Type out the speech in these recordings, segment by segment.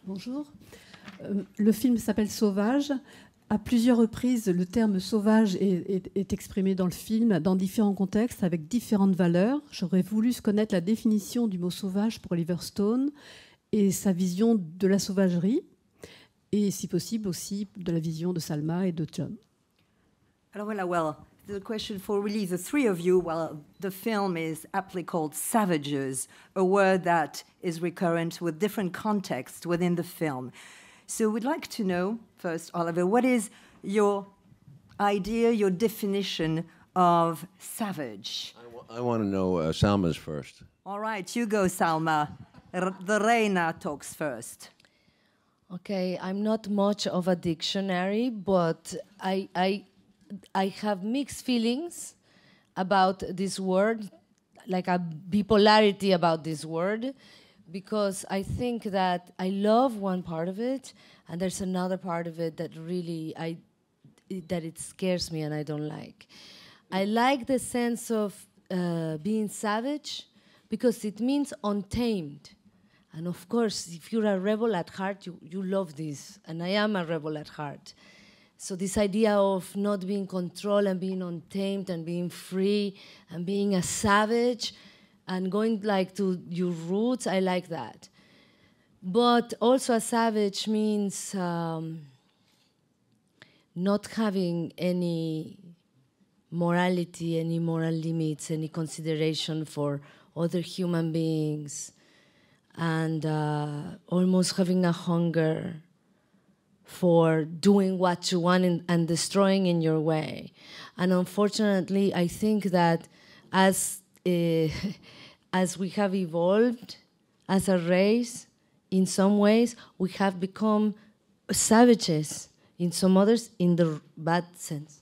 Bonjour. Le film s'appelle Sauvage. À plusieurs reprises, le terme sauvage est exprimé dans le film, dans différents contextes, avec différentes valeurs. J'aurais voulu connaître la définition du mot sauvage pour Oliver Stone et sa vision de la sauvagerie, et si possible aussi de la vision de Salma et de John. Alors voilà, well, the question for really the three of you, well, the film is aptly called Savages, a word that is recurrent with different contexts within the film. So we'd like to know, first, Oliver, what is your idea, your definition of savage? I want to know Salma's first. All right, you go, Salma. The Reina talks first. Okay, I'm not much of a dictionary, but I have mixed feelings about this word, like a bipolarity about this word, because I think that I love one part of it, and there's another part of it that really that it scares me and I don't like. I like the sense of being savage because it means untamed. And of course, if you're a rebel at heart, you love this, and I am a rebel at heart. So this idea of not being controlled and being untamed and being free and being a savage and going like to your roots, I like that. But also a savage means not having any morality, any moral limits, any consideration for other human beings, and almost having a hunger for doing what you want and destroying in your way. And unfortunately, I think that as we have evolved as a race, in some ways, we have become savages, in some others, in the bad sense.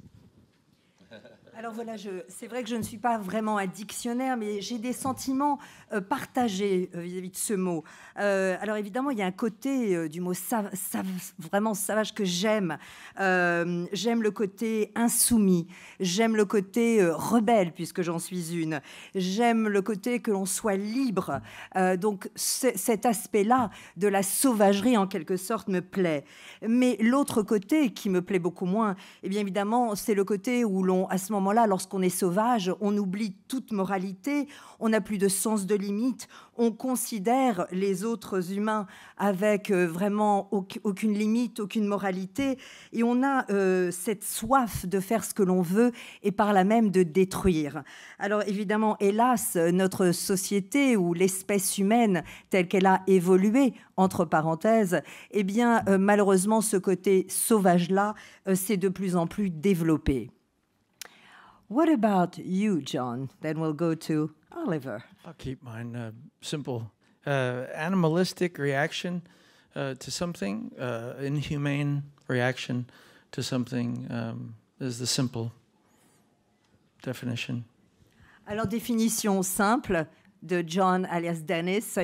Alors voilà, c'est vrai que je ne suis pas vraiment un dictionnaire, mais j'ai des sentiments partagés vis-à-vis de ce mot. Alors évidemment, il y a un côté du mot vraiment sauvage que j'aime. J'aime le côté insoumis, j'aime le côté rebelle, puisque j'en suis une. J'aime le côté que l'on soit libre. Donc cet aspect-là de la sauvagerie, en quelque sorte, me plaît. Mais l'autre côté, qui me plaît beaucoup moins, eh bien évidemment, c'est le côté où à ce moment-là, lorsqu'on est sauvage, on oublie toute moralité, on n'a plus de sens de limite, on considère les autres humains avec vraiment aucune limite, aucune moralité, et on a cette soif de faire ce que l'on veut et par là même de détruire. Alors évidemment, hélas, notre société ou l'espèce humaine telle qu'elle a évolué, entre parenthèses, eh bien malheureusement ce côté sauvage-là s'est de plus en plus développé. What about you, John? Then we'll go to Oliver. I'll keep mine simple. Animalistic reaction to something, inhumane reaction to something is the simple definition. Alors, définition simple de John alias Dennis,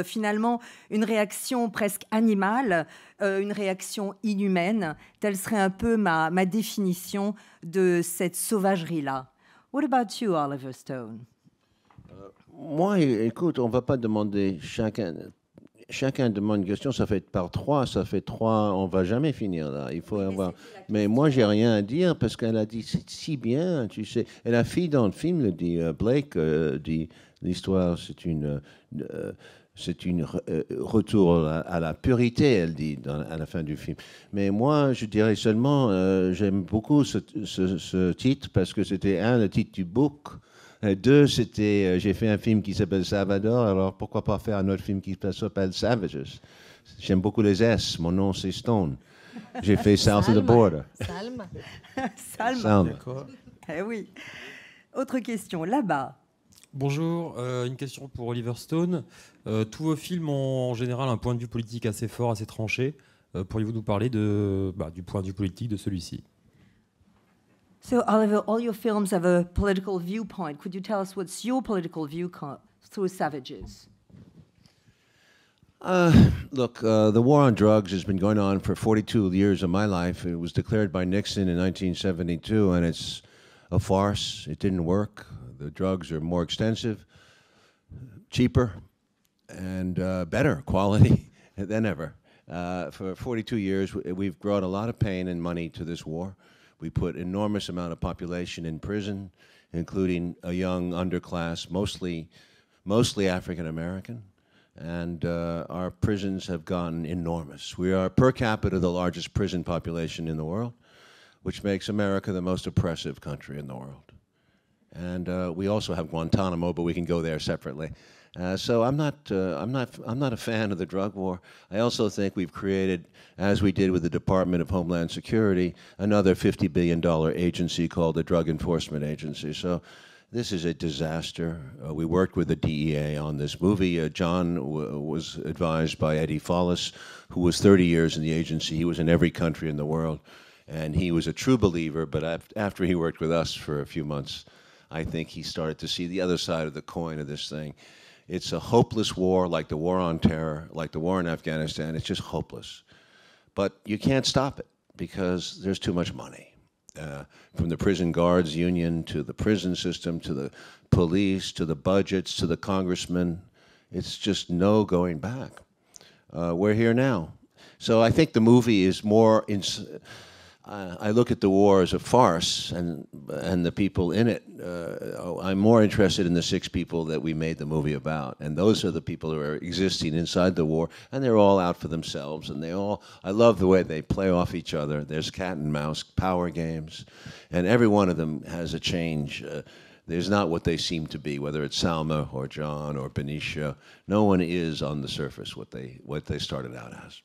finalement une réaction presque animale, une réaction inhumaine. Telle serait un peu ma définition de cette sauvagerie-là. What about you, Oliver Stone? Moi, écoute, on ne va pas demander chacun demande une question, ça fait par trois, on ne va jamais finir là. Il faut avoir. Mais moi, j'ai rien à dire parce qu'elle a dit si bien, tu sais. Et la fille dans le film le dit, Blake dit l'histoire, c'est une retour à la pureté, elle dit à la fin du film. Mais moi, je dirais seulement, j'aime beaucoup ce titre parce que c'était le titre du book. Deux, j'ai fait un film qui s'appelle Salvador, alors pourquoi pas faire un autre film qui s'appelle Savages. J'aime beaucoup les S, mon nom c'est Stone. J'ai fait South of the Border. Salma. Salma. D'accord. Eh oui. Autre question, là-bas. Bonjour, une question pour Oliver Stone. Tous vos films ont en général un point de vue politique assez fort, assez tranché. Pourriez-vous nous parler du point de vue politique de celui-ci? So, Oliver, all your films have a political viewpoint. Could you tell us what's your political view through Savages? Look, the war on drugs has been going on for 42 years of my life. It was declared by Nixon in 1972, and it's a farce. It didn't work. The drugs are more extensive, cheaper, and better quality. than ever. For 42 years, we've brought a lot of pain and money to this war. We put enormous amount of population in prison, including a young underclass, mostly African American. And our prisons have gotten enormous. We are per capita the largest prison population in the world, which makes America the most oppressive country in the world. And we also have Guantanamo, but we can go there separately. So I'm not a fan of the drug war. I also think we've created, as we did with the Department of Homeland Security, another $50 billion agency called the Drug Enforcement Agency. So this is a disaster. We worked with the DEA on this movie. John was advised by Eddie Follis, who was 30 years in the agency. He was in every country in the world, and he was a true believer, but after he worked with us for a few months, I think he started to see the other side of the coin of this thing. It's a hopeless war, like the war on terror, like the war in Afghanistan. It's just hopeless. But you can't stop it because there's too much money. From the prison guards union to the prison system to the police to the budgets to the congressmen, it's just no going back. We're here now. So I think the movie is more... I look at the war as a farce, and the people in it. I'm more interested in the 6 people that we made the movie about, and those are the people who are existing inside the war, and they're all out for themselves, and I love the way they play off each other. There's cat and mouse power games, and every one of them has a change. There's not what they seem to be, whether it's Salma or John or Benicia. No one is on the surface what they started out as.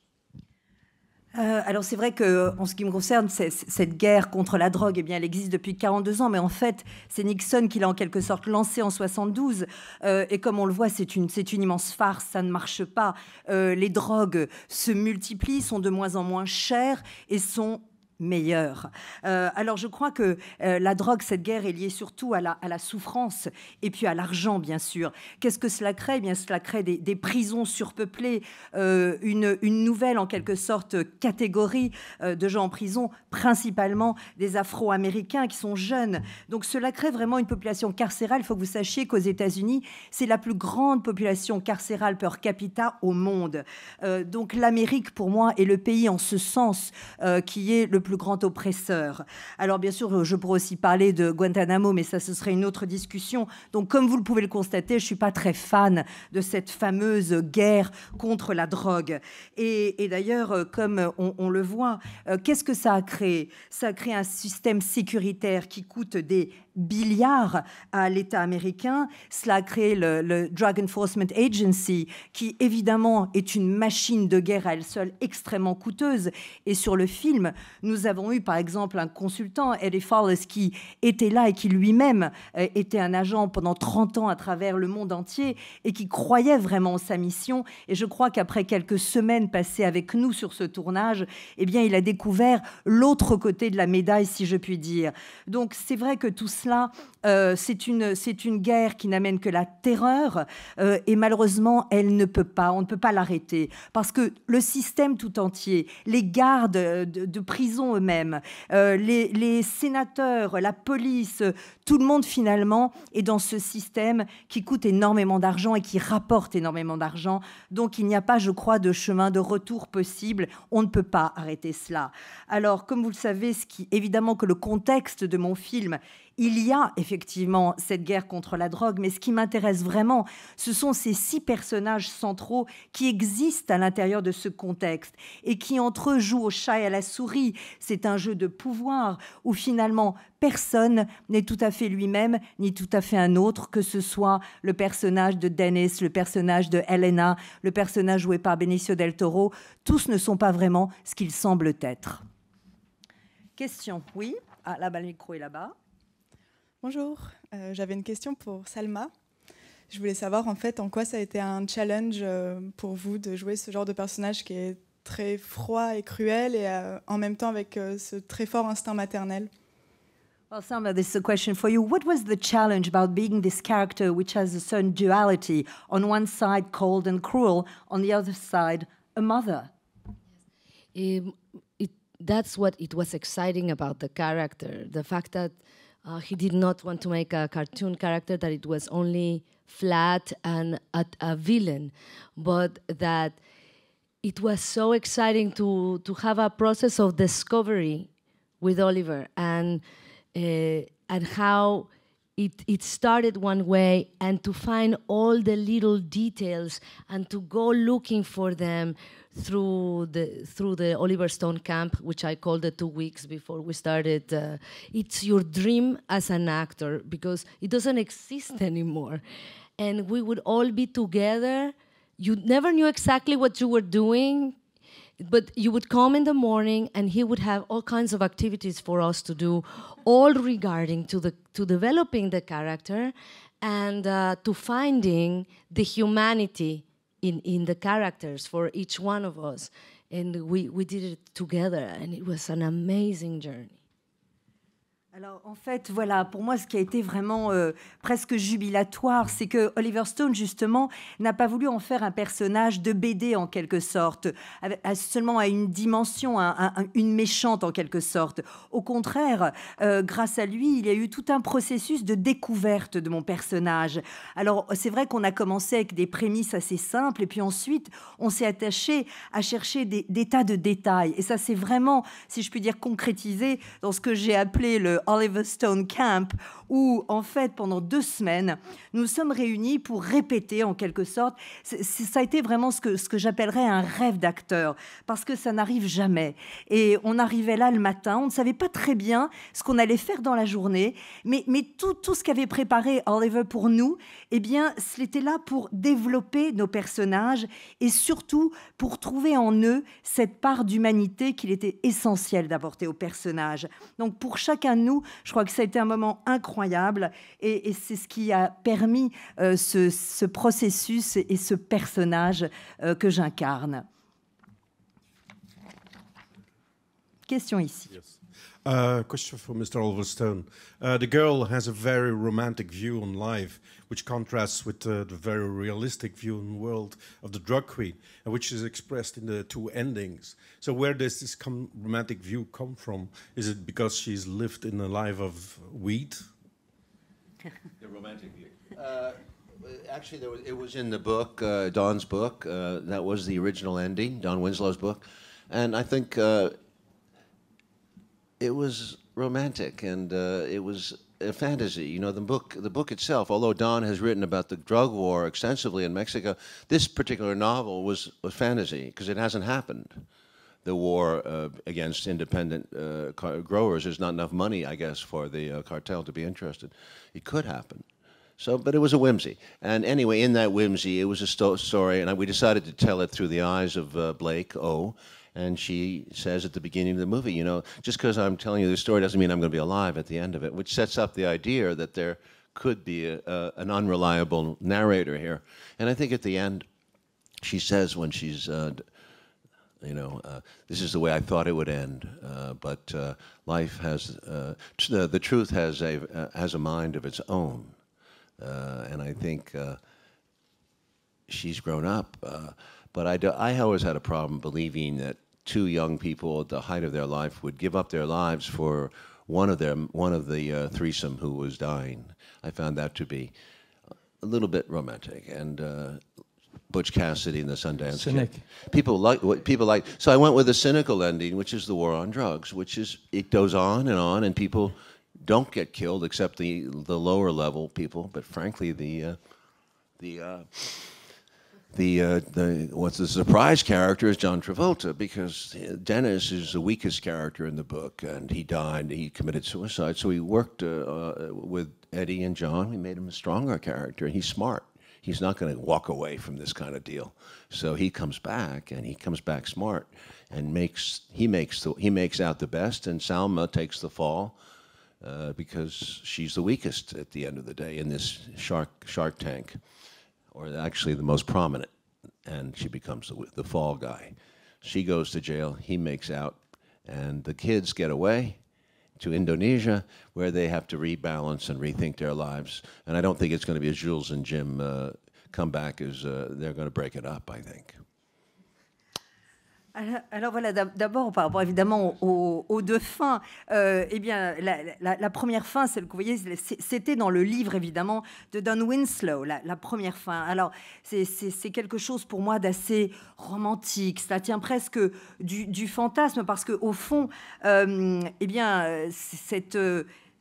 Alors c'est vrai qu'en ce qui me concerne, cette guerre contre la drogue, eh bien, elle existe depuis 42 ans, mais en fait, c'est Nixon qui l'a en quelque sorte lancée en 72. Et comme on le voit, c'est une immense farce, ça ne marche pas. Les drogues se multiplient, sont de moins en moins chères et sont meilleure. Alors je crois que la drogue, cette guerre est liée surtout à la souffrance et puis à l'argent, bien sûr. Qu'est-ce que cela crée ? Eh bien, cela crée des prisons surpeuplées, une nouvelle, en quelque sorte, catégorie de gens en prison, principalement des Afro-Américains qui sont jeunes. Donc cela crée vraiment une population carcérale. Il faut que vous sachiez qu'aux États-Unis, c'est la plus grande population carcérale per capita au monde. Donc l'Amérique, pour moi, est le pays en ce sens qui est le plus grand oppresseur. Alors bien sûr, je pourrais aussi parler de Guantanamo, mais ça, ce serait une autre discussion. Donc comme vous le pouvez le constater, je ne suis pas très fan de cette fameuse guerre contre la drogue. Et d'ailleurs, comme on le voit, qu'est-ce que ça a créé ? Ça a créé un système sécuritaire qui coûte des milliards à l'État américain. Cela a créé le Drug Enforcement Agency, qui évidemment est une machine de guerre à elle seule extrêmement coûteuse. Et sur le film, nous avons eu par exemple un consultant, Eddie Follis, qui était là et qui lui-même était un agent pendant 30 ans à travers le monde entier et qui croyait vraiment en sa mission. Et je crois qu'après quelques semaines passées avec nous sur ce tournage, eh bien, il a découvert l'autre côté de la médaille, si je puis dire. Donc c'est vrai que tout cela, c'est une guerre qui n'amène que la terreur et malheureusement, on ne peut pas l'arrêter parce que le système tout entier, les gardes de prison eux-mêmes, les sénateurs, la police, tout le monde finalement est dans ce système qui coûte énormément d'argent et qui rapporte énormément d'argent. Donc il n'y a pas, je crois, de chemin de retour possible. On ne peut pas arrêter cela. Alors, comme vous le savez, évidemment que le contexte de mon film, il y a effectivement cette guerre contre la drogue, mais ce qui m'intéresse vraiment, ce sont ces 6 personnages centraux qui existent à l'intérieur de ce contexte et qui entre eux jouent au chat et à la souris. C'est un jeu de pouvoir où finalement personne n'est tout à fait lui-même ni tout à fait un autre, que ce soit le personnage de Dennis, le personnage de Helena, le personnage joué par Benicio del Toro. Tous ne sont pas vraiment ce qu'ils semblent être. Question, oui. Ah, là-bas, le micro est là-bas. Bonjour, j'avais une question pour Salma. Je voulais savoir en fait en quoi ça a été un challenge pour vous de jouer ce genre de personnage qui est très froid et cruel et en même temps avec ce très fort instinct maternel. Well, Salma, this is a question for you. What was the challenge about being this character which has a certain duality? On one side, cold and cruel. On the other side, a mother. That's what it was exciting about the character. The fact that he did not want to make a cartoon character, that it was only flat and a villain, but that it was so exciting to have a process of discovery with Oliver, and how it started one way, and to find all the little details and to go looking for them through the Oliver Stone camp, which I called the 2 weeks before we started. It's your dream as an actor, because it doesn't exist anymore. And we would all be together. You never knew exactly what you were doing, but you would come in the morning and he would have all kinds of activities for us to do, all regarding to developing the character and to finding the humanity in the characters for each one of us. And we did it together, and it was an amazing journey. Alors, en fait, voilà, pour moi, ce qui a été vraiment presque jubilatoire, c'est que Oliver Stone, justement, n'a pas voulu en faire un personnage de BD, en quelque sorte, seulement à une dimension, une méchante, en quelque sorte. Au contraire, grâce à lui, il y a eu tout un processus de découverte de mon personnage. Alors, c'est vrai qu'on a commencé avec des prémices assez simples, et puis ensuite, on s'est attaché à chercher des tas de détails. Et ça, c'est vraiment, si je puis dire, concrétisé dans ce que j'ai appelé le Oliver Stone Camp, où, en fait, pendant 2 semaines, nous sommes réunis pour répéter, en quelque sorte. Ça a été vraiment ce que j'appellerais un rêve d'acteur, parce que ça n'arrive jamais. Et on arrivait là le matin, on ne savait pas très bien ce qu'on allait faire dans la journée, mais tout ce qu'avait préparé Oliver pour nous, eh bien, c'était là pour développer nos personnages et surtout pour trouver en eux cette part d'humanité qu'il était essentiel d'apporter aux personnages. Donc, pour chacun de nous, je crois que ça a été un moment incroyable et c'est ce qui a permis ce processus et ce personnage que j'incarne. Question ici. Yes. Question for Mr. Oliver Stone. The girl has a very romantic view on life, which contrasts with the very realistic view on the world of the drug queen, and which is expressed in the 2 endings. So where does this romantic view come from? Is it because she's lived in a life of weed? The romantic view. Actually, it was in the book, Don's book. That was the original ending, Don Winslow's book. And I think it was romantic, and it was a fantasy. You know, the book itself, although Don has written about the drug war extensively in Mexico, this particular novel was a fantasy because it hasn't happened. The war against independent growers. There's not enough money, I guess, for the cartel to be interested. It could happen. So, but it was a whimsy. And anyway, in that whimsy, it was a story, and we decided to tell it through the eyes of Blake O. And she says at the beginning of the movie, you know, just because I'm telling you this story doesn't mean I'm going to be alive at the end of it, which sets up the idea that there could be an unreliable narrator here. And I think at the end, she says when she's, you know, this is the way I thought it would end, but life has, the truth has a mind of its own. And I think she's grown up. But I always had a problem believing that 2 young people at the height of their life would give up their lives for one of the threesome who was dying. I found that to be a little bit romantic. And Butch Cassidy and the Sundance Cynic. Kid. People like. So I went with a cynical ending, which is the war on drugs, which is it goes on, and people don't get killed except the lower level people. But frankly, what's the surprise character is John Travolta, because Dennis is the weakest character in the book, and he died. He committed suicide. So we worked with Eddie and John. We made him a stronger character. He's smart. He's not going to walk away from this kind of deal. So he comes back, and he comes back smart, and he makes out the best, and Salma takes the fall because she's the weakest at the end of the day in this Shark Tank. Or actually the most prominent, and she becomes the fall guy. She goes to jail, he makes out, and the kids get away to Indonesia, where they have to rebalance and rethink their lives. And I don't think it's going to be as Jules and Jim come back as they're going to break it up, I think. Alors voilà, d'abord par rapport évidemment aux deux fins, eh bien la première fin, celle que vous voyez, c'était dans le livre évidemment de Don Winslow, la première fin. Alors c'est quelque chose pour moi d'assez romantique, ça tient presque du fantasme parce que au fond, eh bien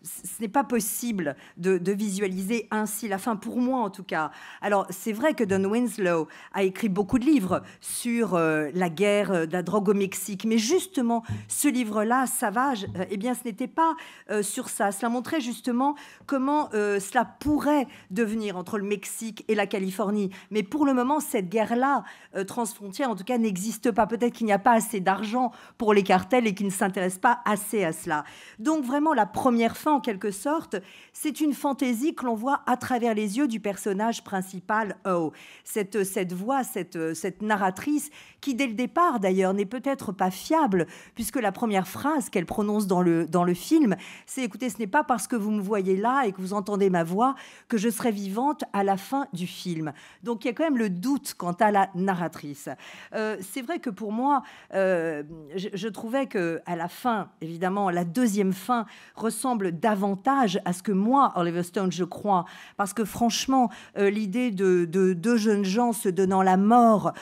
ce n'est pas possible de visualiser ainsi la fin, pour moi en tout cas. Alors, c'est vrai que Don Winslow a écrit beaucoup de livres sur la guerre de la drogue au Mexique, mais justement, ce livre-là, Savage, eh bien, ce n'était pas sur ça. Cela montrait justement comment cela pourrait devenir entre le Mexique et la Californie. Mais pour le moment, cette guerre-là, transfrontière, en tout cas, n'existe pas. Peut-être qu'il n'y a pas assez d'argent pour les cartels et qu'ils ne s'intéressent pas assez à cela. Donc, vraiment, la première fin, en quelque sorte, c'est une fantaisie que l'on voit à travers les yeux du personnage principal, O. Cette voix, cette narratrice, qui dès le départ d'ailleurs n'est peut-être pas fiable, puisque la première phrase qu'elle prononce dans le film, c'est « Écoutez, ce n'est pas parce que vous me voyez là et que vous entendez ma voix que je serai vivante à la fin du film ». Donc il y a quand même le doute quant à la narratrice. C'est vrai que pour moi, je trouvais qu'à la fin, évidemment, la deuxième fin ressemble davantage à ce que moi, Oliver Stone, je crois. Parce que franchement, l'idée de deux jeunes gens se donnant la mort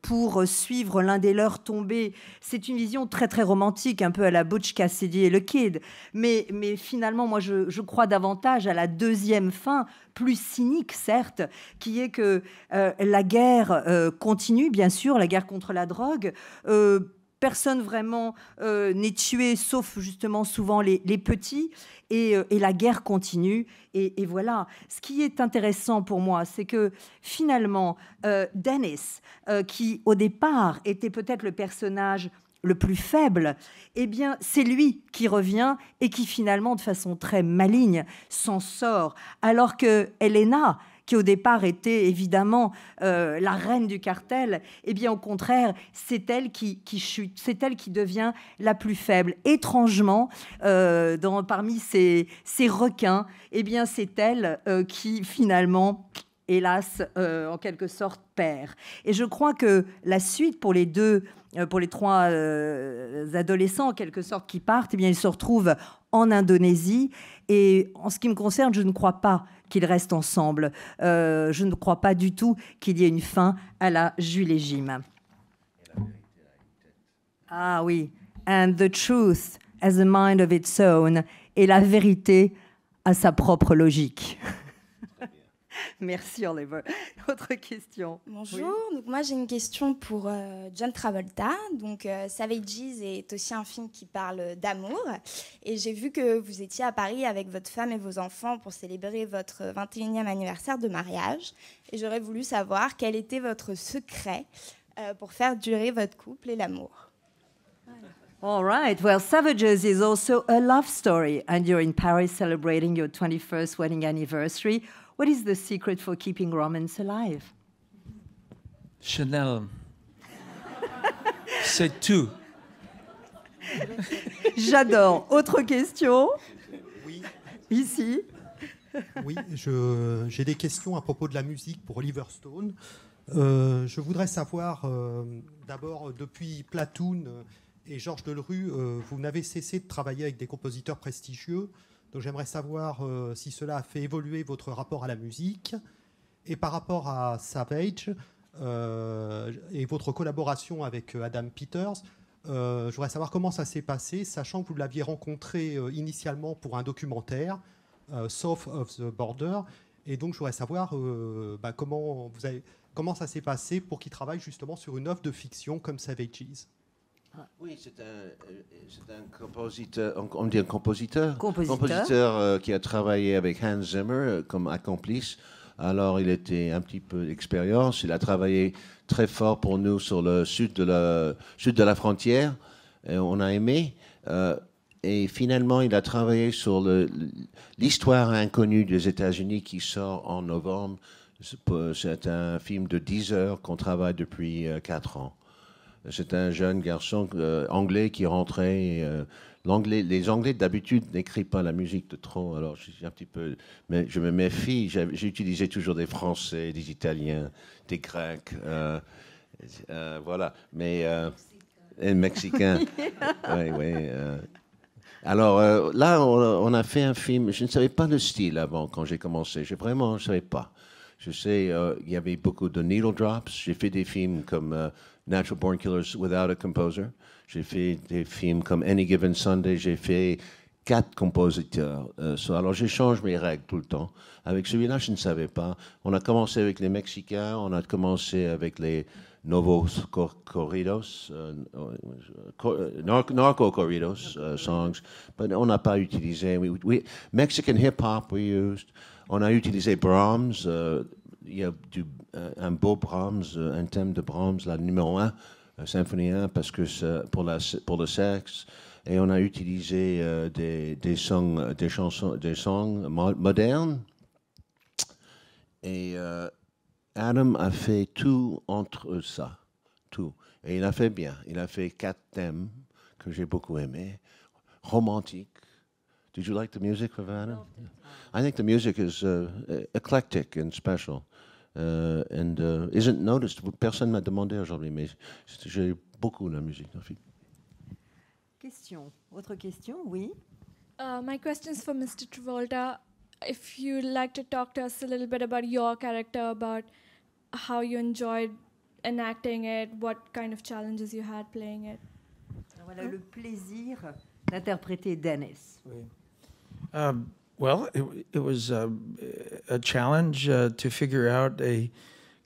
pour suivre l'un des leurs tombés, c'est une vision très très romantique, un peu à la Butch Cassidy et le Kid. Mais finalement, moi, je crois davantage à la deuxième fin, plus cynique, certes, qui est que la guerre continue, bien sûr, la guerre contre la drogue. Personne vraiment n'est tué, sauf justement souvent les petits, et la guerre continue. Et voilà. Ce qui est intéressant pour moi, c'est que finalement, Dennis, qui au départ était peut-être le personnage le plus faible, eh bien, c'est lui qui revient et qui finalement, de façon très maligne, s'en sort. Alors que Elena, qui au départ était évidemment la reine du cartel, eh bien au contraire, c'est elle qui chute, c'est elle qui devient la plus faible. Étrangement, parmi ces requins, eh bien c'est elle qui finalement, hélas, en quelque sorte, perd. Et je crois que la suite pour les trois adolescents, en quelque sorte, qui partent, eh bien ils se retrouvent en Indonésie. Et en ce qui me concerne, je ne crois pas qu'ils restent ensemble. Je ne crois pas du tout qu'il y ait une fin à la Jules et Jim. Ah oui. And the truth has a mind of its own. Et la vérité a sa propre logique. Merci Oliver. Autre question. Bonjour. Oui. Donc moi j'ai une question pour John Travolta. Donc Savages est aussi un film qui parle d'amour. Et j'ai vu que vous étiez à Paris avec votre femme et vos enfants pour célébrer votre 21e anniversaire de mariage. Et j'aurais voulu savoir quel était votre secret pour faire durer votre couple et l'amour. All right. Well, Savages is also a love story, and you're in Paris celebrating your 21st wedding anniversary. What is the secret for keeping romance alive? Chanel. C'est tout. J'adore. Autre question? Oui. Ici. Oui, j'ai des questions à propos de la musique pour Oliver Stone. Je voudrais savoir, d'abord, depuis Platoon et Georges Delerue, vous n'avez cessé de travailler avec des compositeurs prestigieux. Donc j'aimerais savoir si cela a fait évoluer votre rapport à la musique. Et par rapport à Savage et votre collaboration avec Adam Peters, je voudrais savoir comment ça s'est passé, sachant que vous l'aviez rencontré initialement pour un documentaire, South of the Border. Et donc je voudrais savoir comment ça s'est passé pour qu'il travaille justement sur une œuvre de fiction comme Savages. Oui, c'est un compositeur, on dit un compositeur qui a travaillé avec Hans Zimmer comme complice. Alors, il était un petit peu d'expérience. Il a travaillé très fort pour nous sur le sud de la frontière. Et on a aimé. Et finalement, il a travaillé sur l'histoire inconnue des États-Unis qui sort en novembre. C'est un film de 10 heures qu'on travaille depuis 4 ans. C'est un jeune garçon anglais qui rentrait. Les Anglais, d'habitude, n'écrivent pas la musique de trop. Alors, je me méfie. J'ai utilisé toujours des Français, des Italiens, des Grecs. Voilà, mais et mexicain. Oui, oui. Alors là, on a fait un film. Je ne savais pas le style avant quand j'ai commencé. Je ne savais pas. Je sais, il y avait beaucoup de needle drops. J'ai fait des films comme Natural Born Killers Without a Composer. J'ai fait des films comme Any Given Sunday. J'ai fait 4 compositeurs. Alors, je change mes règles tout le temps. Avec celui-là, je ne savais pas. On a commencé avec les Mexicains. On a commencé avec les Novos Corridos, Narco Corridos songs. Mais on n'a pas utilisé. Mexican hip-hop, we used. On a utilisé Brahms. Il y a un beau Brahms, un thème de Brahms, la numéro 1, symphonie 1, parce que pour le sexe. Et on a utilisé des chansons modernes. Et Adam a fait tout entre ça, tout. Et il a fait bien. Il a fait 4 thèmes que j'ai beaucoup aimés. Romantique. Did you like the music of Adam? I think the music is eclectic and special. And isn't noticed. Personne m'a demandé aujourd'hui, mais j'ai beaucoup la musique dans le film. Question. Autre question? Oui. My question is for Mr. Travolta. If you'd like to talk to us a little bit about your character, about how you enjoyed enacting it, what kind of challenges you had playing it. Voilà le plaisir d'interpréter Dennis. Oui. Well, it was a challenge to figure out a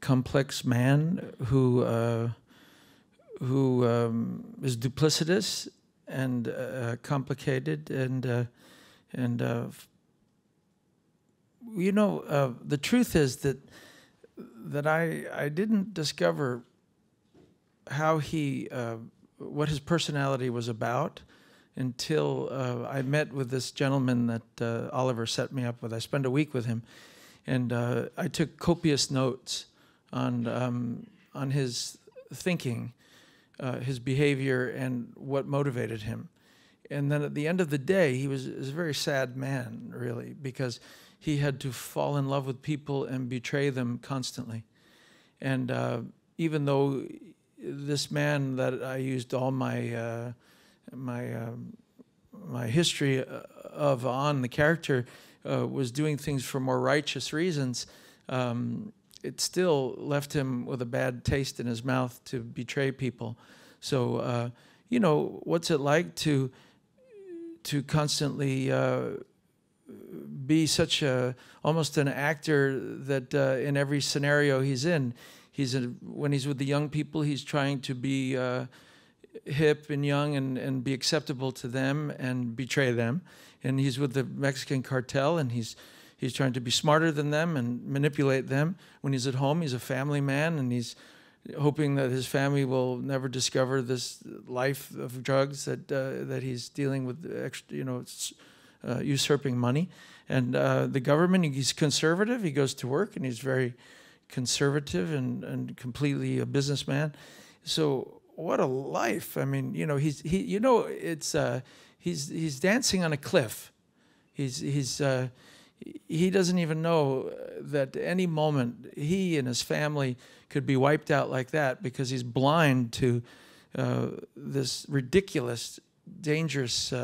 complex man who is duplicitous and complicated, and you know, the truth is that I didn't discover how what his personality was about until I met with this gentleman that Oliver set me up with. I spent a week with him, and I took copious notes on his thinking, his behavior, and what motivated him. And then at the end of the day, he was a very sad man, really, because he had to fall in love with people and betray them constantly. And even though this man that I used all my my history of on the character was doing things for more righteous reasons, it still left him with a bad taste in his mouth to betray people. So, you know, what's it like to constantly be such almost an actor that in every scenario he's in, when he's with the young people, he's trying to be hip and young and be acceptable to them and betray them. And he's with the Mexican cartel, and he's trying to be smarter than them and manipulate them. When he's at home, he's a family man, and he's hoping that his family will never discover this life of drugs that he's dealing with, you know, usurping money. And the government, he's conservative. He goes to work, and he's very conservative and completely a businessman. So what a life! I mean, you know, he's dancing on a cliff. He doesn't even know that any moment he and his family could be wiped out like that because he's blind to this ridiculous, dangerous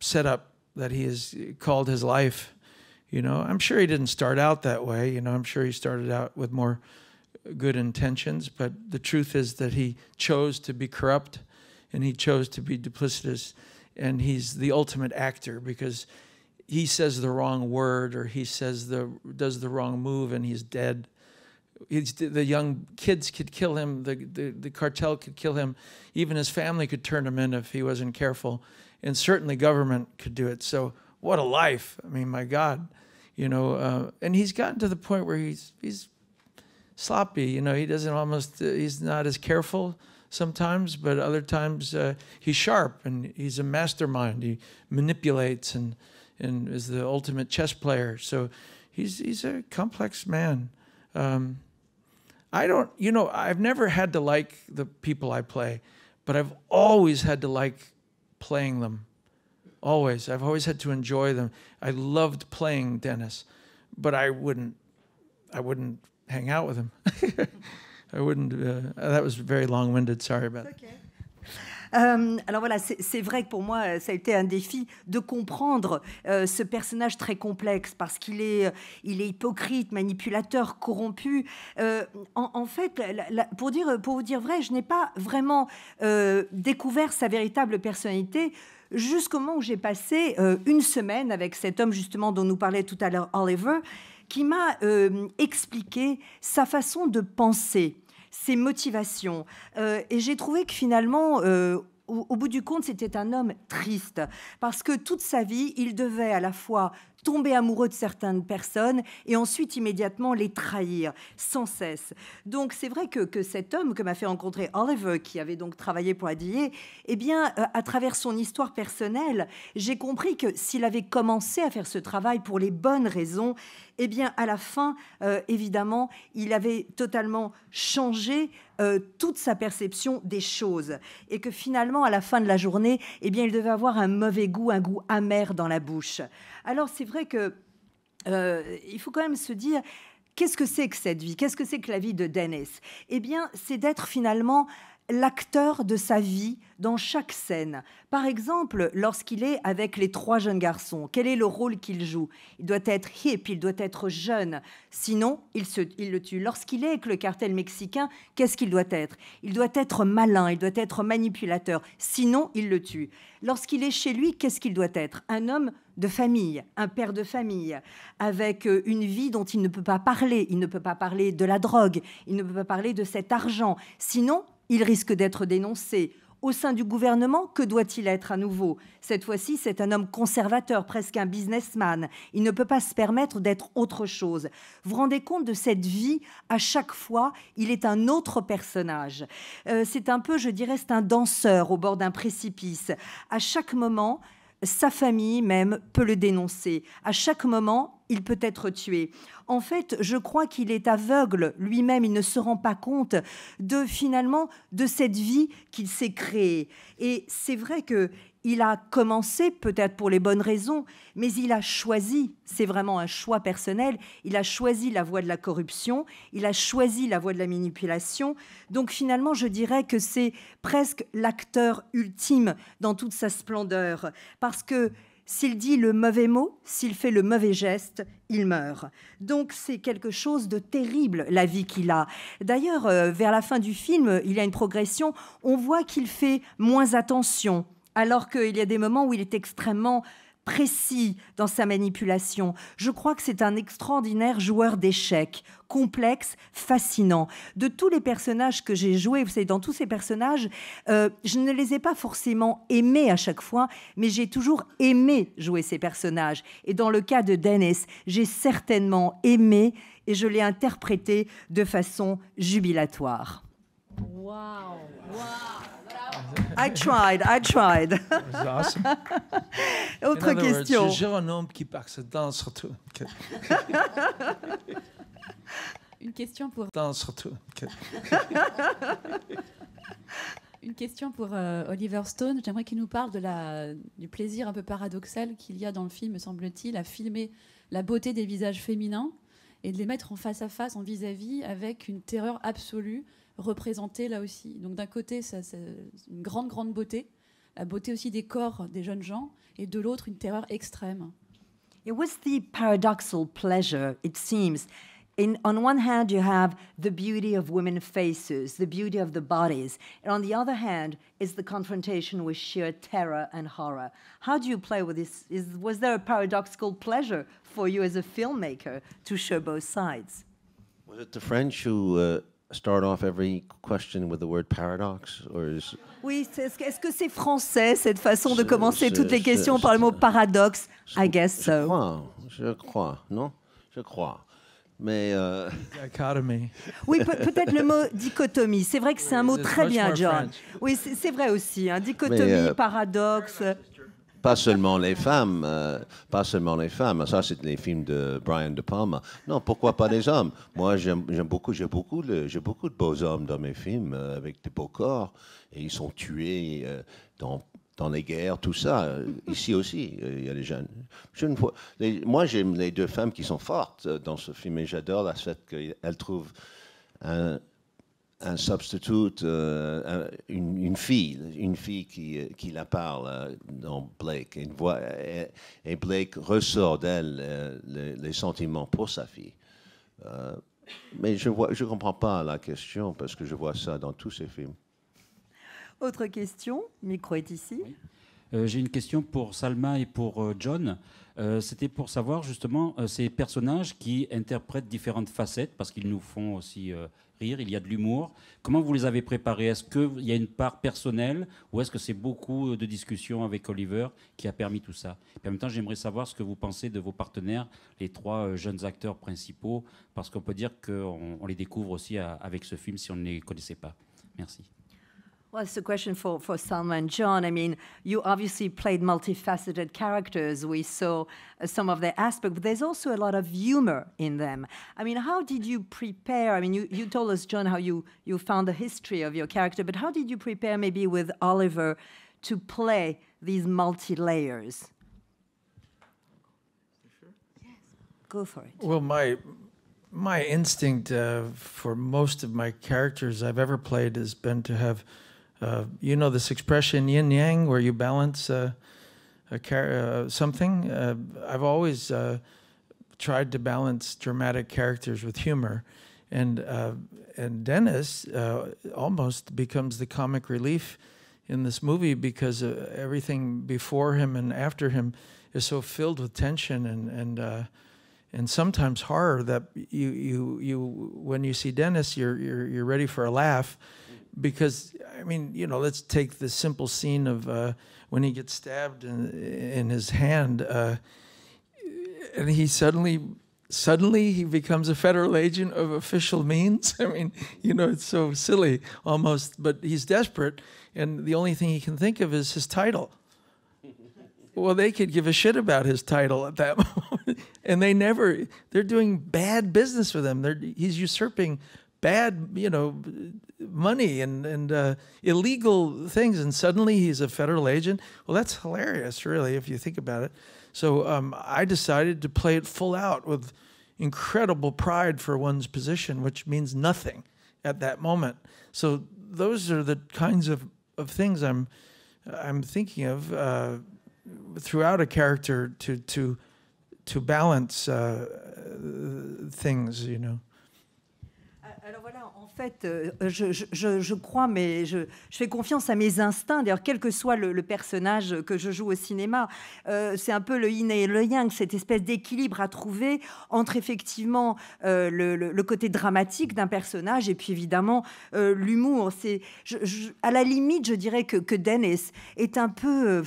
setup that he has called his life. You know, I'm sure he didn't start out that way. You know, I'm sure he started out with more good intentions, but the truth is that he chose to be corrupt, and he chose to be duplicitous, and he's the ultimate actor because he says the wrong word or he does the wrong move, and he's dead. The young kids could kill him. The cartel could kill him. Even his family could turn him in if he wasn't careful, and certainly government could do it. So what a life! I mean, my God, you know. And he's gotten to the point where he's sloppy. You know, he's not as careful sometimes, but other times he's sharp and he's a mastermind. He manipulates and is the ultimate chess player. So he's a complex man. I've never had to like the people I play, but I've always had to like playing them. Always. I've always had to enjoy them. I loved playing Dennis, but I I wouldn't hang out with him. I wouldn't. That was very long-winded. Sorry about that. Okay. Alors voilà, c'est vrai que pour moi, ça a été un défi de comprendre ce personnage très complexe parce qu'il est hypocrite, manipulateur, corrompu. En fait, pour vous dire vrai, je n'ai pas vraiment découvert sa véritable personnalité jusqu'au moment où j'ai passé une semaine avec cet homme justement dont nous parlait tout à l'heure Oliver, qui m'a expliqué sa façon de penser, ses motivations. Et j'ai trouvé que finalement, au bout du compte, c'était un homme triste. Parce que toute sa vie, il devait à la fois tomber amoureux de certaines personnes et ensuite immédiatement les trahir sans cesse. Donc c'est vrai que cet homme que m'a fait rencontrer Oliver, qui avait donc travaillé pour la DEA, eh bien, à travers son histoire personnelle, j'ai compris que s'il avait commencé à faire ce travail pour les bonnes raisons, eh bien, à la fin, évidemment, il avait totalement changé toute sa perception des choses. Et que finalement, à la fin de la journée, eh bien, il devait avoir un mauvais goût, un goût amer dans la bouche. Alors, c'est vrai que il faut quand même se dire, qu'est-ce que c'est que cette vie? Qu'est-ce que c'est que la vie de Dennis? Eh bien, c'est d'être finalement l'acteur de sa vie dans chaque scène. Par exemple, lorsqu'il est avec les 3 jeunes garçons, quel est le rôle qu'il joue? Il doit être hip, il doit être jeune, sinon il le tue. Lorsqu'il est avec le cartel mexicain, qu'est-ce qu'il doit être? Il doit être malin, il doit être manipulateur, sinon il le tue. Lorsqu'il est chez lui, qu'est-ce qu'il doit être? Un homme de famille, un père de famille, avec une vie dont il ne peut pas parler. Il ne peut pas parler de la drogue, il ne peut pas parler de cet argent, sinon il risque d'être dénoncé. Au sein du gouvernement, que doit-il être à nouveau? Cette fois-ci, c'est un homme conservateur, presque un businessman. Il ne peut pas se permettre d'être autre chose. Vous vous rendez compte de cette vie? À chaque fois, il est un autre personnage. C'est un peu, je dirais, c'est un danseur au bord d'un précipice. À chaque moment, sa famille même peut le dénoncer. À chaque moment, il peut être tué. En fait, je crois qu'il est aveugle lui-même. Il ne se rend pas compte finalement de cette vie qu'il s'est créée. Et c'est vrai qu'il a commencé, peut-être pour les bonnes raisons, mais il a choisi, c'est vraiment un choix personnel, il a choisi la voie de la corruption, il a choisi la voie de la manipulation. Donc finalement, je dirais que c'est presque l'acteur ultime dans toute sa splendeur. Parce que s'il dit le mauvais mot, s'il fait le mauvais geste, il meurt. Donc c'est quelque chose de terrible, la vie qu'il a. D'ailleurs, vers la fin du film, il y a une progression. On voit qu'il fait moins attention, alors qu'il y a des moments où il est extrêmement précis dans sa manipulation. Je crois que c'est un extraordinaire joueur d'échecs, complexe, fascinant. De tous les personnages que j'ai joués, vous savez, dans tous ces personnages, je ne les ai pas forcément aimés à chaque fois, mais j'ai toujours aimé jouer ces personnages. Et dans le cas de Dennis, j'ai certainement aimé et je l'ai interprété de façon jubilatoire. Wow, wow. I tried. That's awesome. Autre question. J'ai un homme qui part se danse surtout. Une question pour... Danse surtout. Une question pour Oliver Stone. J'aimerais qu'il nous parle du plaisir un peu paradoxal qu'il y a dans le film, me semble-t-il, à filmer la beauté des visages féminins et de les mettre en face à face, en vis-à-vis, avec une terreur absolue représentée là aussi. Donc d'un côté, c'est une grande beauté, la beauté aussi des corps des jeunes gens, et de l'autre, une terreur extrême. It was the paradoxal pleasure, it seems. On one hand, you have the beauty of women's faces, the beauty of the bodies. And on the other hand is the confrontation with sheer terror and horror. How do you play with this? Was there a paradoxical pleasure for you as a filmmaker to show both sides? Was it the French who start off every question with the word paradox? Oui, est-ce que c'est français, cette façon de commencer toutes les questions par le mot paradoxe? I guess so. Je crois, non? Je crois. Mais dichotomie. Oui, peut-être le mot dichotomie. C'est vrai que c'est un mot très bien, John. Oui, c'est vrai aussi. Hein, dichotomie, paradoxe. Pas seulement les femmes, Ça, c'est les films de Brian De Palma. Non, pourquoi pas les hommes? Moi, j'ai beaucoup de beaux hommes dans mes films avec des beaux corps, et ils sont tués dans dans les guerres, tout ça. Ici aussi, il y a les jeunes. Moi, j'aime les deux femmes qui sont fortes dans ce film et j'adore le fait qu'elles trouvent un substitute, une fille qui la parle dans Blake. Et Blake ressort d'elle les sentiments pour sa fille. Mais je ne comprends pas la question parce que je vois ça dans tous ces films. Autre question, le micro est ici. Oui. J'ai une question pour Salma et pour John. C'était pour savoir justement ces personnages qui interprètent différentes facettes parce qu'ils nous font aussi rire, il y a de l'humour. Comment vous les avez préparés? Est-ce qu'il y a une part personnelle ou est-ce que c'est beaucoup de discussions avec Oliver qui a permis tout ça? Et en même temps, j'aimerais savoir ce que vous pensez de vos partenaires, les trois jeunes acteurs principaux, parce qu'on peut dire qu'on les découvre aussi avec ce film si on ne les connaissait pas. Merci. Well, it's a question for Salma and John. I mean, you obviously played multifaceted characters. We saw some of their aspects, but there's also a lot of humor in them. I mean, how did you prepare? I mean, you told us, John, how you found the history of your character, but how did you prepare maybe with Oliver to play these multi-layers? Yes. Go for it. Well, my instinct for most of my characters I've ever played has been to have you know this expression yin yang, where you balance something. I've always tried to balance dramatic characters with humor, and Dennis almost becomes the comic relief in this movie because everything before him and after him is so filled with tension and sometimes horror that you when you see Dennis, you're ready for a laugh. Because, I mean, you know, let's take the simple scene of when he gets stabbed in his hand, and he suddenly he becomes a federal agent of official means. I mean, you know, it's so silly almost, but he's desperate, and the only thing he can think of is his title. Well, they could give a shit about his title at that moment, and they're doing bad business with him. He's usurping bad, you know, money and illegal things, and suddenly he's a federal agent. Well, that's hilarious, really, if you think about it. So I decided to play it full out with incredible pride for one's position, which means nothing at that moment. So those are the kinds of things I'm thinking of throughout a character to balance things, you know. Alors voilà, en fait, je crois, mais je fais confiance à mes instincts. D'ailleurs, quel que soit le personnage que je joue au cinéma, c'est un peu le yin et le yang, cette espèce d'équilibre à trouver entre effectivement le côté dramatique d'un personnage et puis évidemment l'humour. À la limite, je dirais que Dennis est un peu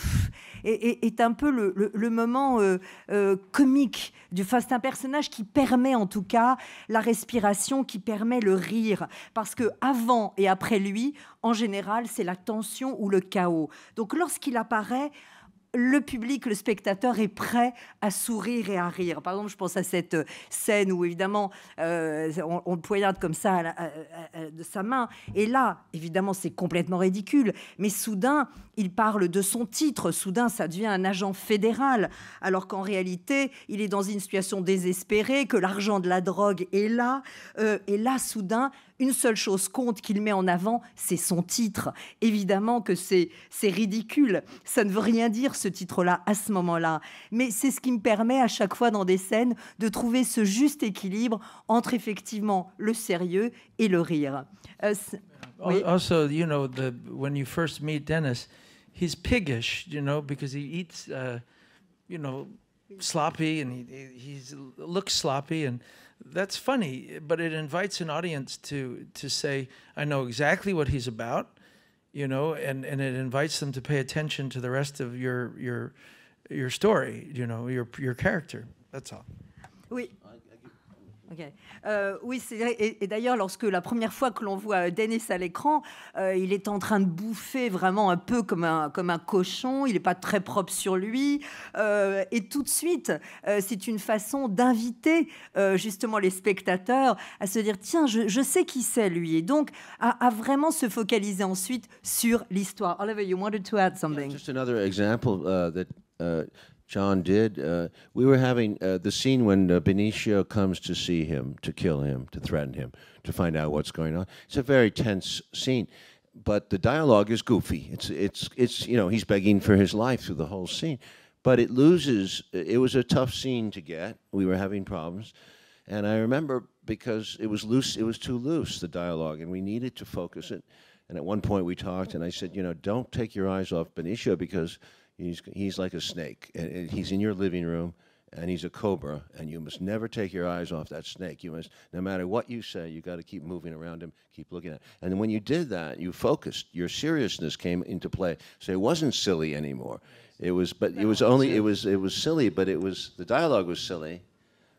le moment comique. C'est un personnage qui permet en tout cas la respiration, qui permet le rire. Parce que avant et après lui, en général, c'est la tension ou le chaos. Donc lorsqu'il apparaît, le public, le spectateur est prêt à sourire et à rire. Par exemple, je pense à cette scène où, évidemment, on le poignarde comme ça de sa main. Et là, évidemment, c'est complètement ridicule. Mais soudain, il parle de son titre. Soudain, ça devient un agent fédéral. Alors qu'en réalité, il est dans une situation désespérée, que l'argent de la drogue est là. Et là, soudain, une seule chose compte qu'il met en avant, c'est son titre. Évidemment que c'est ridicule. Ça ne veut rien dire, ce titre-là, à ce moment-là. Mais c'est ce qui me permet, à chaque fois dans des scènes, de trouver ce juste équilibre entre, effectivement, le sérieux et le rire. Oui. Also, you know, when you first meet Dennis, he's piggish, you know, because he eats, you know, sloppy, and he looks sloppy, and that's funny, but it invites an audience to say, I know exactly what he's about, you know, and it invites them to pay attention to the rest of your story, you know, your character. That's all. Oui. Okay. Oui, c'est vrai. Et d'ailleurs, lorsque la première fois que l'on voit Dennis à l'écran, il est en train de bouffer vraiment un peu comme un cochon. Il n'est pas très propre sur lui. Et tout de suite, c'est une façon d'inviter justement les spectateurs à se dire tiens, je sais qui c'est lui. Et donc, à vraiment se focaliser ensuite sur l'histoire. Oliver, you wanted to add something? Yeah, just another example that John did. We were having the scene when Benicio comes to see him, to kill him, to threaten him, to find out what's going on. It's a very tense scene, but the dialogue is goofy. It's you know, he's begging for his life through the whole scene, but it loses. It was a tough scene to get. We were having problems, and I remember because it was loose. It was too loose, the dialogue, and we needed to focus it. And at one point we talked, and I said, you know, don't take your eyes off Benicio because he's like a snake, and he's in your living room, and he's a cobra, and you must never take your eyes off that snake. You must, no matter what you say, you got to keep moving around him, keep looking at him. And when you did that, you focused. Your seriousness came into play. So it wasn't silly anymore. It was, but it was only, it was silly, but it was, the dialogue was silly,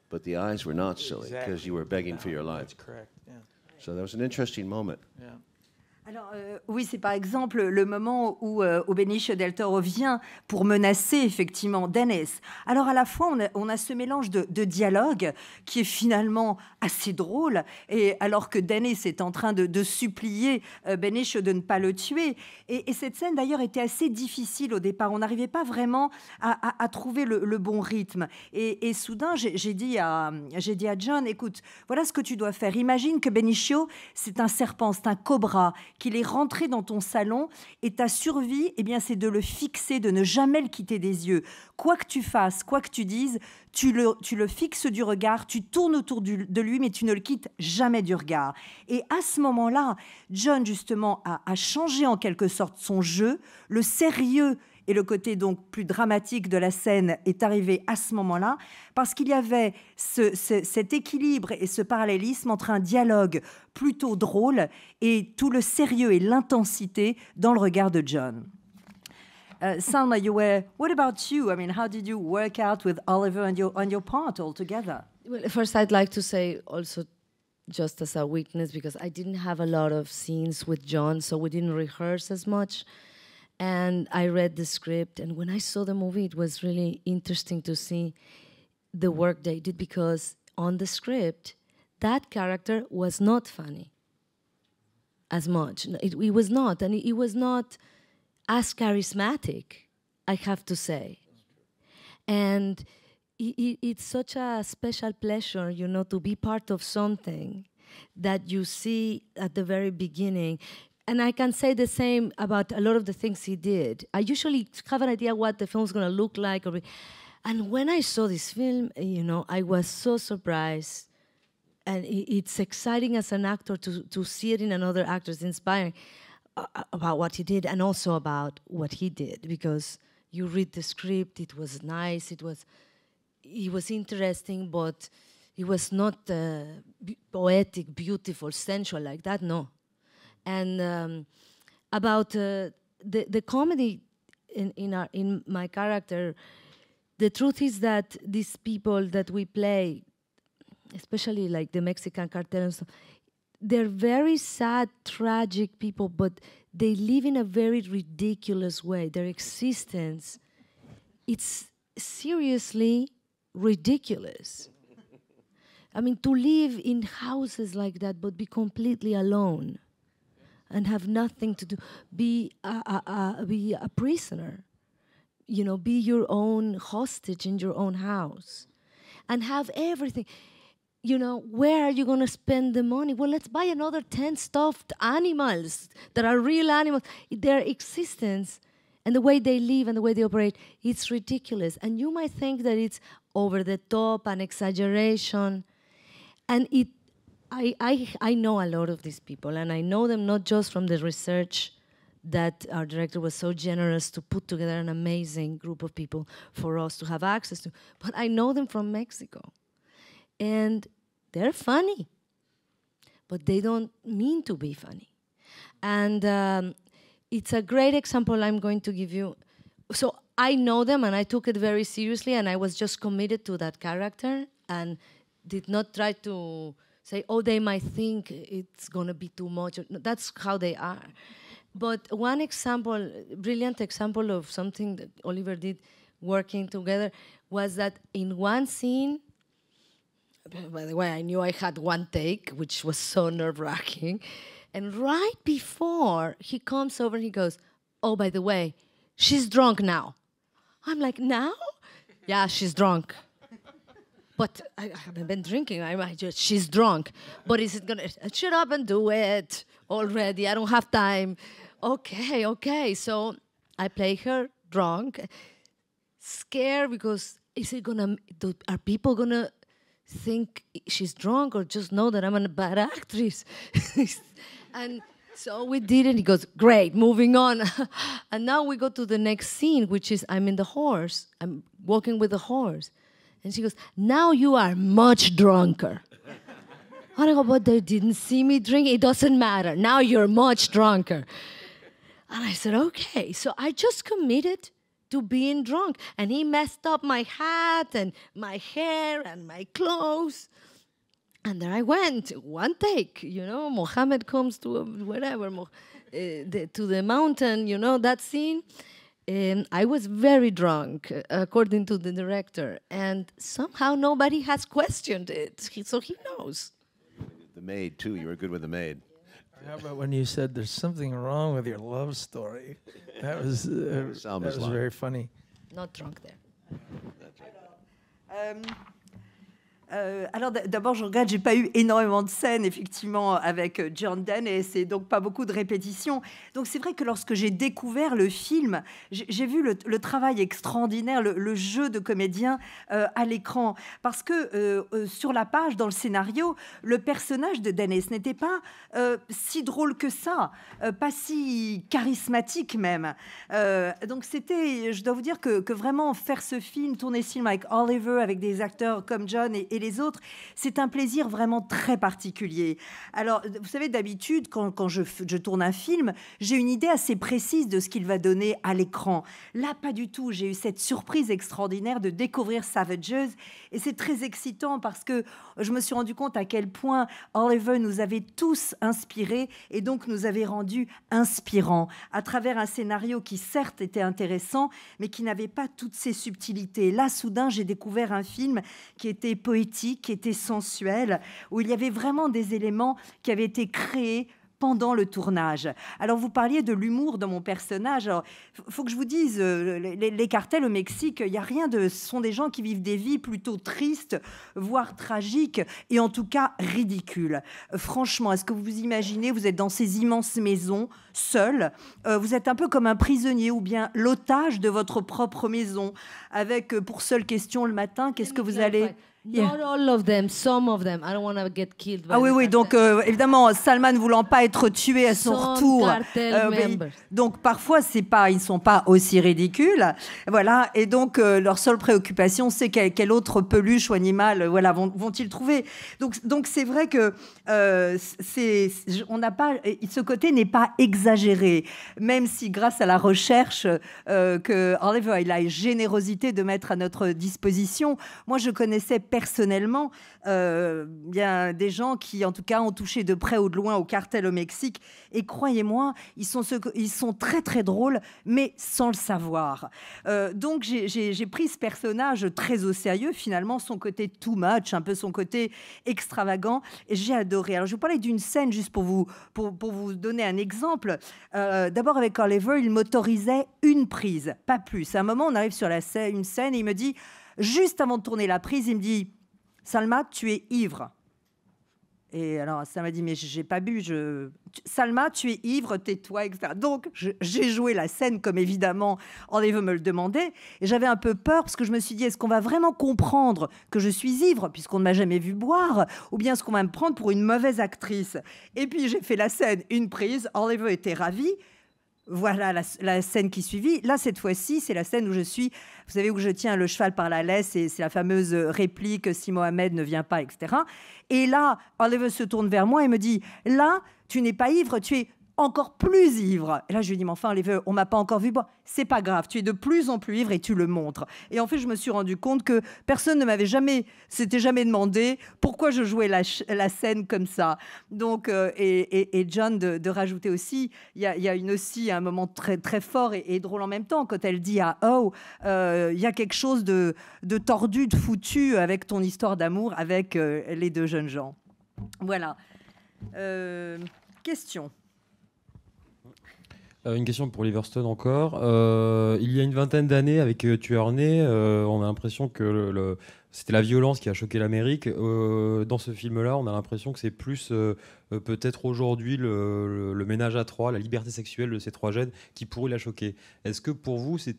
but the eyes were not silly because you were begging for your life. That's correct. Yeah. So that was an interesting moment. Yeah. Alors, oui, c'est par exemple le moment où Benicio del Toro vient pour menacer effectivement Dennis. Alors à la fois, on a ce mélange de dialogue qui est finalement assez drôle, et alors que Dennis est en train de supplier Benicio de ne pas le tuer. Et cette scène d'ailleurs était assez difficile au départ. On n'arrivait pas vraiment à trouver le bon rythme. Et soudain, j'ai dit à John, écoute, voilà ce que tu dois faire. Imagine que Benicio, c'est un serpent, c'est un cobra, qu'il est rentré dans ton salon, et ta survie, eh bien, c'est de le fixer, de ne jamais le quitter des yeux. Quoi que tu fasses, quoi que tu dises, tu le fixes du regard, tu tournes autour de lui, mais tu ne le quittes jamais du regard. Et à ce moment-là, John, justement, a changé en quelque sorte son jeu. Le sérieux et le côté donc plus dramatique de la scène est arrivé à ce moment-là, parce qu'il y avait cet équilibre et ce parallélisme entre un dialogue plutôt drôle et tout le sérieux et l'intensité dans le regard de John. Salma, what about you? I mean, how did you work out with Oliver on your part altogether? Well, first I'd like to say also, just as a witness, because I didn't have a lot of scenes with John, so we didn't rehearse as much. And I read the script, and when I saw the movie, it was really interesting to see the work they did, because on the script, that character was not funny as much. It was not, and it was not as charismatic, I have to say. And it's such a special pleasure, you know, to be part of something that you see at the very beginning. And I can say the same about a lot of the things he did. I usually have an idea what the film's going to look like. And when I saw this film, you know, I was so surprised. And it's exciting as an actor to see it in another actor. It's inspiring about what he did and also about what he did. Because you read the script, it was nice, it was interesting, but it was not poetic, beautiful, sensual like that, no. And about the comedy in my character, the truth is that these people that we play, especially like the Mexican cartel and stuff, they're very sad, tragic people, but they live in a very ridiculous way. Their existence, it's seriously ridiculous. I mean, to live in houses like that, but be completely alone and have nothing to do, be a prisoner, you know, be your own hostage in your own house, and have everything. You know, where are you going to spend the money? Well, let's buy another 10 stuffed animals that are real animals. Their existence and the way they live and the way they operate, it's ridiculous. And you might think that it's over the top and exaggeration. And I know a lot of these people, and I know them not just from the research that our director was so generous to put together an amazing group of people for us to have access to, but I know them from Mexico. And they're funny, but they don't mean to be funny. And it's a great example I'm going to give you. So I know them, and I took it very seriously, and I was just committed to that character, and did not try to say, oh, they might think it's going to be too much. That's how they are. But one example, brilliant example of something that Oliver did working together was that in one scene, by the way, I knew I had one take, which was so nerve-wracking. And right before he comes over and he goes, oh, by the way, she's drunk now. I'm like, now? Yeah, she's drunk. But I haven't been drinking. She's drunk. But is it going to, shut up and do it already. I don't have time. Okay. So I play her drunk, scared because are people going to think she's drunk or just know that I'm a bad actress? And so we did it. He goes, great, moving on. And now we go to the next scene, which is I'm in the horse. I'm walking with the horse. And she goes, now you are much drunker. And I go, but they didn't see me drink. It doesn't matter. Now you're much drunker. And I said, okay. So I just committed to being drunk. And he messed up my hat and my hair and my clothes. And there I went, one take, Mohammed comes to wherever, to the mountain, that scene. And I was very drunk, according to the director. And somehow nobody has questioned it, so he knows. The maid, too. You were good with the maid. How about when you said there's something wrong with your love story? That was very funny. Not drunk there. Alors d'abord, je regrette, j'ai pas eu énormément de scènes effectivement avec John Donne et c'est donc pas beaucoup de répétitions. Donc c'est vrai que lorsque j'ai découvert le film, j'ai vu le travail extraordinaire, le jeu de comédien à l'écran, parce que sur la page, dans le scénario, le personnage de Dennis n'était pas si drôle que ça, pas si charismatique même. Donc c'était, je dois vous dire que vraiment faire ce film, tourner ce film avec Oliver, avec des acteurs comme John et les autres, c'est un plaisir vraiment très particulier. Alors, vous savez, d'habitude, quand je tourne un film, j'ai une idée assez précise de ce qu'il va donner à l'écran. Là, pas du tout. J'ai eu cette surprise extraordinaire de découvrir Savages, et c'est très excitant parce que je me suis rendu compte à quel point Oliver nous avait tous inspirés et donc nous avait rendus inspirants à travers un scénario qui, certes, était intéressant, mais qui n'avait pas toutes ces subtilités. Là, soudain, j'ai découvert un film qui était poétique, qui était sensuel, où il y avait vraiment des éléments qui avaient été créés pendant le tournage. Alors, vous parliez de l'humour dans mon personnage. Alors, faut que je vous dise, les cartels au Mexique, il n'y a rien de... Ce sont des gens qui vivent des vies plutôt tristes, voire tragiques, et en tout cas ridicules. Franchement, est-ce que vous vous imaginez, vous êtes dans ces immenses maisons, seul, vous êtes un peu comme un prisonnier ou bien l'otage de votre propre maison, avec pour seule question le matin, qu'est-ce que vous allez... Not all of them, some of them. I don't want to get killed. Ah oui, donc évidemment, Salma ne voulant pas être tué à son retour. Donc parfois, ils ne sont pas aussi ridicules. Voilà, et donc leur seule préoccupation, c'est quelle autre peluche ou animal vont-ils trouver. Donc c'est vrai que on n'a pas, ce côté n'est pas exagéré, même si grâce à la recherche que Oliver a la générosité de mettre à notre disposition, moi je connaissais personnellement, il y a des gens qui, en tout cas, ont touché de près ou de loin au cartel au Mexique. Et croyez-moi, ils sont très, très drôles, mais sans le savoir. Donc, j'ai pris ce personnage très au sérieux, finalement, son côté too much, un peu son côté extravagant. Et j'ai adoré. Alors, je vais vous parler d'une scène, juste pour vous donner un exemple. D'abord, avec Oliver, il m'autorisait une prise, pas plus. À un moment, on arrive sur une scène et il me dit... Juste avant de tourner la prise, il me dit « Salma, tu es ivre ». Et alors, ça m'a dit « Mais j'ai pas bu. Salma, tu es ivre, tais-toi, etc. » Donc, j'ai joué la scène comme évidemment Oliver me le demandait. Et j'avais un peu peur parce que je me suis dit « Est-ce qu'on va vraiment comprendre que je suis ivre puisqu'on ne m'a jamais vu boire, ou bien est-ce qu'on va me prendre pour une mauvaise actrice ?» Et puis, j'ai fait la scène, une prise. Oliver était ravi. Voilà la scène qui suivit. Là, cette fois-ci, c'est la scène où je suis, vous savez, où je tiens le cheval par la laisse, et c'est la fameuse réplique « Si Mohamed ne vient pas », etc. Et là, Oliver se tourne vers moi et me dit « Là, tu n'es pas ivre, tu es encore plus ivre. Et là, je lui dis, mais enfin, Oliver, on m'a pas encore vu boire. C'est pas grave, tu es de plus en plus ivre et tu le montres. Et en fait, je me suis rendu compte que personne ne s'était jamais demandé pourquoi je jouais la scène comme ça. Donc, et John de rajouter aussi, il y a aussi un moment très, très fort et drôle en même temps, quand elle dit à Oh, il y a quelque chose de tordu, de foutu avec ton histoire d'amour avec les deux jeunes gens. Voilà. Question. Une question pour Oliver Stone encore. Il y a une vingtaine d'années, avec Tueur Né, on a l'impression que c'était la violence qui a choqué l'Amérique. Dans ce film-là, on a l'impression que c'est plus peut-être aujourd'hui le ménage à trois, la liberté sexuelle de ces trois jeunes qui pourrait la choquer. Est-ce que pour vous, ces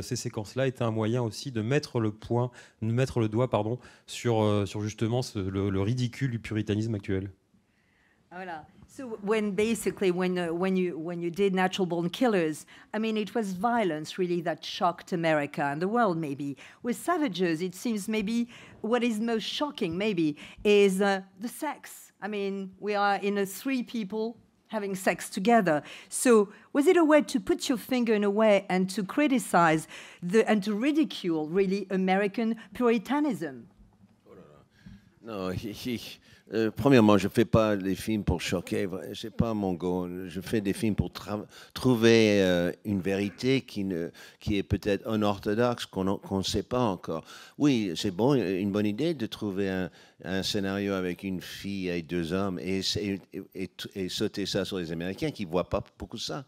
séquences-là étaient un moyen aussi de mettre le doigt sur justement le ridicule du puritanisme actuel? Voilà. So when you did Natural Born Killers, I mean, it was violence really that shocked America and the world maybe. With Savages, it seems maybe what is most shocking maybe is the sex. I mean, we are in a three people having sex together. So was it a way to put your finger in a way and to criticize and to ridicule really American puritanism? Non, premièrement, je ne fais pas des films pour choquer, ce n'est pas mon goal. Je fais des films pour trouver une vérité qui est peut-être unorthodoxe, qu'on ne sait pas encore. Oui, c'est une bonne idée de trouver un scénario avec une fille et deux hommes et sauter ça sur les Américains qui ne voient pas beaucoup ça.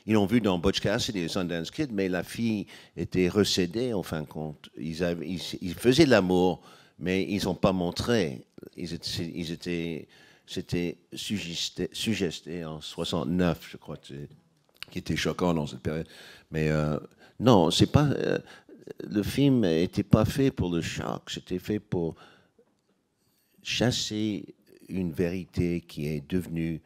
Ils l'ont vu dans Butch Cassidy et Sundance Kid, mais la fille était recédée, en fin de compte. Ils faisaient de l'amour, mais ils n'ont pas montré. C'était suggesté en 69, je crois, qui était choquant dans cette période. Mais non, c'est pas. Le film n'était pas fait pour le choc, c'était fait pour chasser une vérité qui est devenue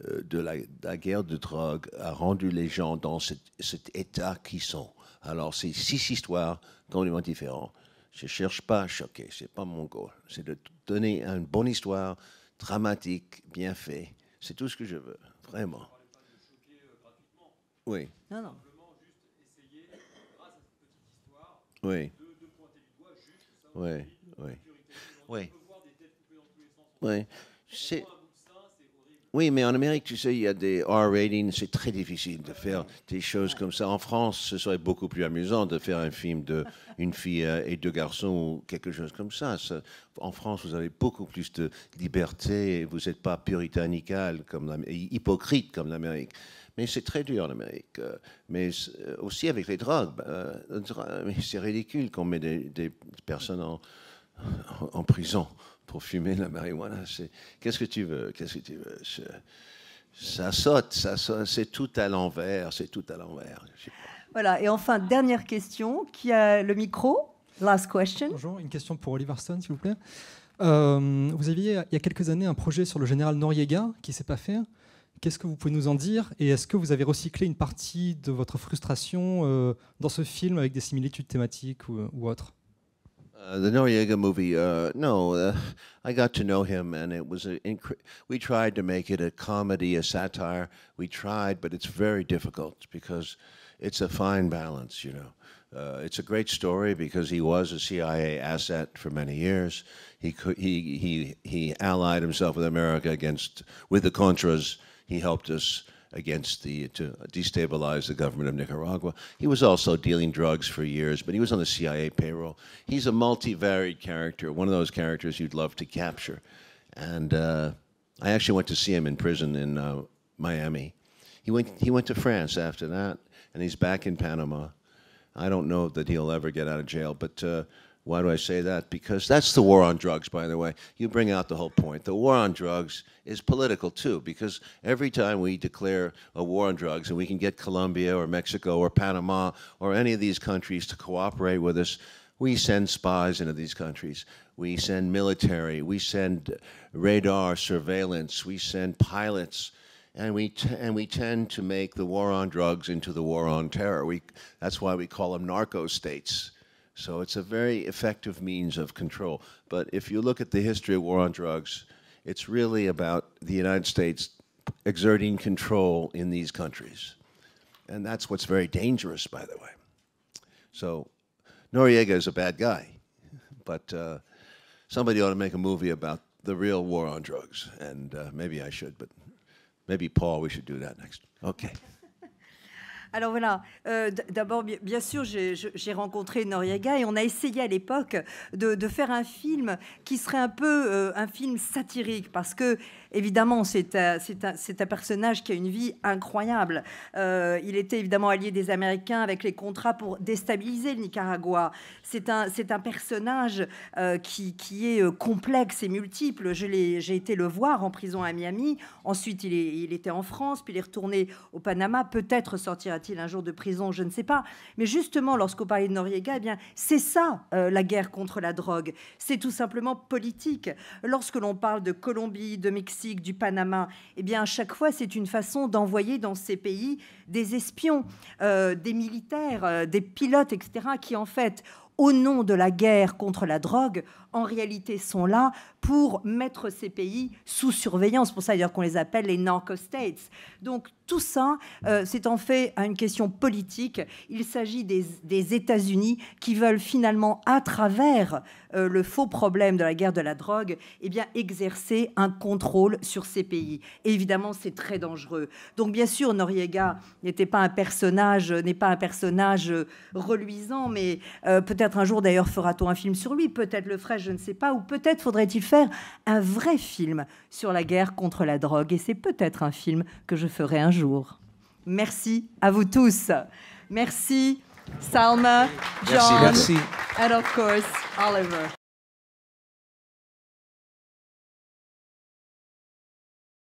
de la guerre de drogue, a rendu les gens dans cet état qu'ils sont. Alors, c'est 6 histoires complètement différentes. Je ne cherche pas à choquer, ce n'est pas mon goal. C'est de donner une bonne histoire, dramatique, bien faite. C'est tout ce que je veux, vraiment. Oui. Non, non. Oui. Oui, oui. Oui. Oui. Oui, mais en Amérique, tu sais, il y a des R-ratings, c'est très difficile de faire des choses comme ça. En France, ce serait beaucoup plus amusant de faire un film d'une fille et deux garçons ou quelque chose comme ça. En France, vous avez beaucoup plus de liberté, vous n'êtes pas puritanical, hypocrite comme l'Amérique. Mais c'est très dur en Amérique. Mais aussi avec les drogues. C'est ridicule qu'on met des personnes en prison pour fumer la marijuana. Qu'est-ce que tu veux? Qu'est-ce que tu veux? Ça saute, c'est tout à l'envers, Voilà, et enfin, dernière question. Qui a le micro? Last question. Bonjour, une question pour Oliver Stone, s'il vous plaît. Vous aviez, il y a quelques années, un projet sur le général Noriega qui ne s'est pas fait. Qu'est-ce que vous pouvez nous en dire? Et est-ce que vous avez recyclé une partie de votre frustration dans ce film avec des similitudes thématiques ou autres? The Noriega movie, no, I got to know him, and it was we tried to make it a comedy, a satire. We tried, but it's very difficult because it's a fine balance, you know. It's a great story because he was a CIA asset for many years. He allied himself with America with the Contras. He helped us to destabilize the government of Nicaragua. He was also dealing drugs for years, but he was on the CIA payroll. He's a multivariate character, one of those characters you'd love to capture. And I actually went to see him in prison in Miami. He went to France after that, and he's back in Panama. I don't know that he'll ever get out of jail, but why do I say that? Because that's the war on drugs, by the way. You bring out the whole point. The war on drugs is political, too, because every time we declare a war on drugs and we can get Colombia or Mexico or Panama or any of these countries to cooperate with us, we send spies into these countries. We send military. We send radar surveillance. We send pilots. And we tend to make the war on drugs into the war on terror. That's why we call them narco states. So it's a very effective means of control. But if you look at the history of war on drugs, it's really about the United States exerting control in these countries. And that's what's very dangerous, by the way. So Noriega is a bad guy, but somebody ought to make a movie about the real war on drugs. And maybe I should, but maybe Paul, we should do that next. Okay. Alors voilà, d'abord, bien sûr, j'ai rencontré Noriega et on a essayé à l'époque de faire un film qui serait un peu un film satirique parce que, évidemment, c'est un personnage qui a une vie incroyable. Il était évidemment allié des Américains avec les contrats pour déstabiliser le Nicaragua. C'est un personnage qui est complexe et multiple. J'ai été le voir en prison à Miami. Ensuite, il était en France, puis il est retourné au Panama. Peut-être sortira-t-il un jour de prison, je ne sais pas. Mais justement, lorsqu'on parlait de Noriega, eh bien, c'est ça, la guerre contre la drogue. C'est tout simplement politique. Lorsque l'on parle de Colombie, de Mexique, du Panama, eh bien, à chaque fois, c'est une façon d'envoyer dans ces pays des espions, des militaires, des pilotes, etc., qui, en fait, au nom de la guerre contre la drogue, en réalité sont là pour mettre ces pays sous surveillance. C'est pour ça d'ailleurs qu'on les appelle les narco-states. Donc tout ça, c'est en fait une question politique. Il s'agit des États-Unis qui veulent finalement, à travers le faux problème de la guerre de la drogue, eh bien, exercer un contrôle sur ces pays. Et évidemment, c'est très dangereux. Donc bien sûr, Noriega n'est pas un personnage reluisant, mais peut-être un jour d'ailleurs fera-t-on un film sur lui. Peut-être le ferai, je ne sais pas, ou peut-être faudrait-il faire un vrai film sur la guerre contre la drogue. Et c'est peut-être un film que je ferai un jour. Merci à vous tous. Merci, Salma, John, merci. and of course, Oliver.